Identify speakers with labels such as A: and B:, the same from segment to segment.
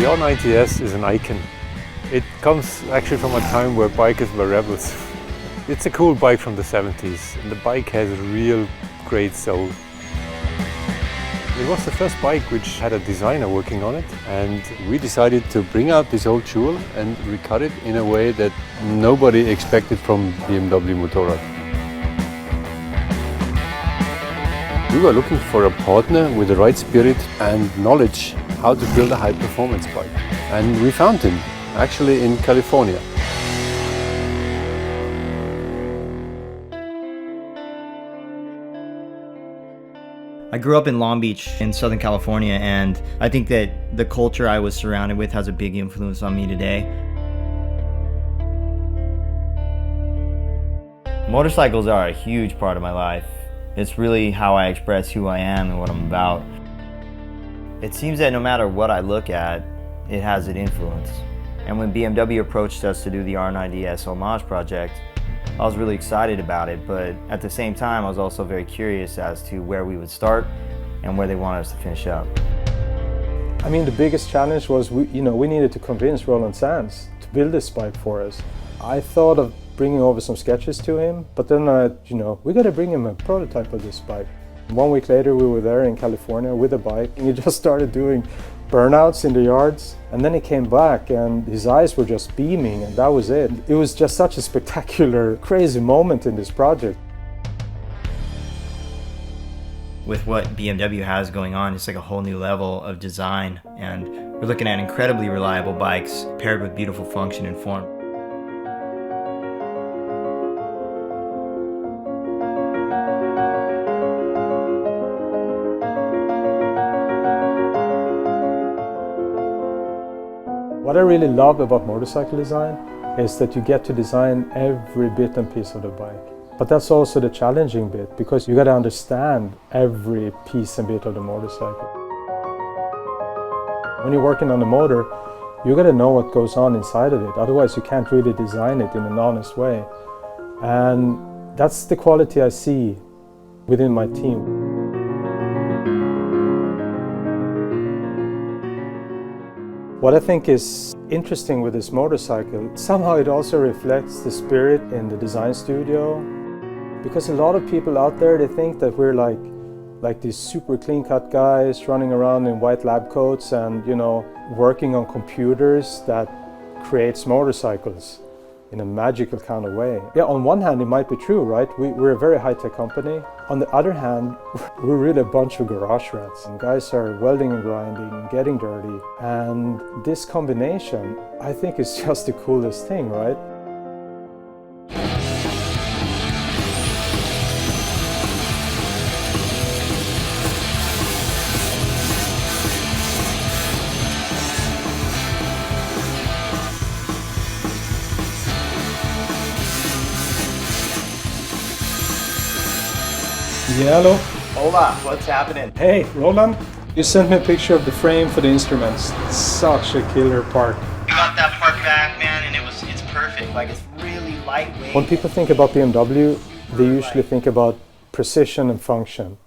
A: The R90S is an icon. It comes actually from a time where bikers were rebels. It's a cool bike from the 70s, and the bike has a real great soul. It was the first bike which had a designer working on it, and we decided to bring out this old jewel and recut it in a way that nobody expected from BMW Motorrad. We were looking for a partner with the right spirit and knowledge how to build a high-performance bike. And we found him, actually in California.
B: I grew up in Long Beach in Southern California, and I think that the culture I was surrounded with has a big influence on me today. Motorcycles are a huge part of my life. It's really how I express who I am and what I'm about. It seems that no matter what I look at, it has an influence. And when BMW approached us to do the R90S homage project, I was really excited about it, but at the same time I was also very curious as to where we would start and where they wanted us to finish up.
C: I mean, the biggest challenge was we needed to convince Roland Sands to build this bike for us. I thought of bringing over some sketches to him, but then we got to bring him a prototype of this bike. 1 week later we were there in California with a bike, and he just started doing burnouts in the yards, and then he came back and his eyes were just beaming, and that was it. It was just such a spectacular, crazy moment in this project.
B: With what BMW has going on, it's like a whole new level of design, and we're looking at incredibly reliable bikes paired with beautiful function and form.
C: What I really love about motorcycle design is that you get to design every bit and piece of the bike. But that's also the challenging bit, because you got to understand every piece and bit of the motorcycle. When you're working on a motor, you got to know what goes on inside of it, otherwise you can't really design it in an honest way. And that's the quality I see within my team. What I think is interesting with this motorcycle, somehow it also reflects the spirit in the design studio. Because a lot of people out there, they think that we're like these super clean-cut guys running around in white lab coats and, working on computers that creates motorcycles in a magical kind of way. Yeah, on one hand it might be true, right? We're a very high-tech company. On the other hand, we're really a bunch of garage rats. And guys are welding and grinding, getting dirty. And this combination, I think, is just the coolest thing, right? Yeah, hello.
B: Hola, what's happening?
C: Hey, Roland, you sent me a picture of the frame for the instruments. It's such a killer part.
B: We got that part back, man, and it's perfect. Like, it's really lightweight.
C: When people think about BMW, they usually think about precision and function,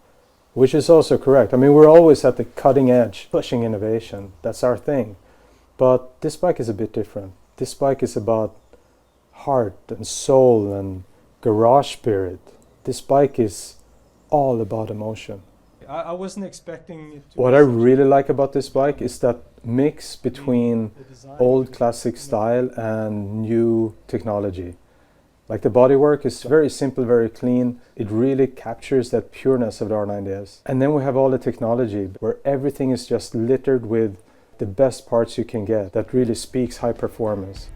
C: which is also correct. I mean, we're always at the cutting edge, pushing innovation. That's our thing. But this bike is a bit different. This bike is about heart and soul and garage spirit. This bike is all about emotion. I wasn't expecting it to. What I really like about this bike is that mix between old classic style and new technology. Like, the bodywork is very simple, very clean. It really captures that pureness of the R90S. And then we have all the technology where everything is just littered with the best parts you can get that really speaks high performance.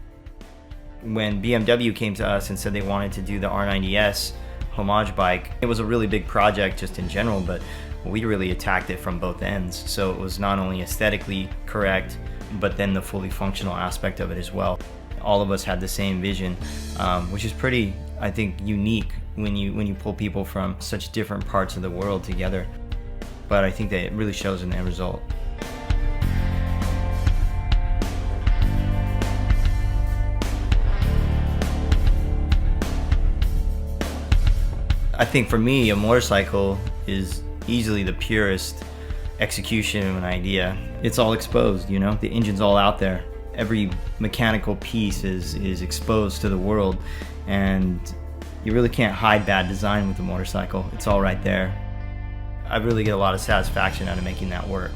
B: When BMW came to us and said they wanted to do the R90S homage bike, it was a really big project just in general, but we really attacked it from both ends. So it was not only aesthetically correct, but then the fully functional aspect of it as well. All of us had the same vision, which is pretty, I think, unique when you pull people from such different parts of the world together. But I think that it really shows in the end result. I think for me, a motorcycle is easily the purest execution of an idea. it's all exposed, you know? The engine's all out there. Every mechanical piece is exposed to the world, and you really can't hide bad design with a motorcycle. It's all right there. I really get a lot of satisfaction out of making that work.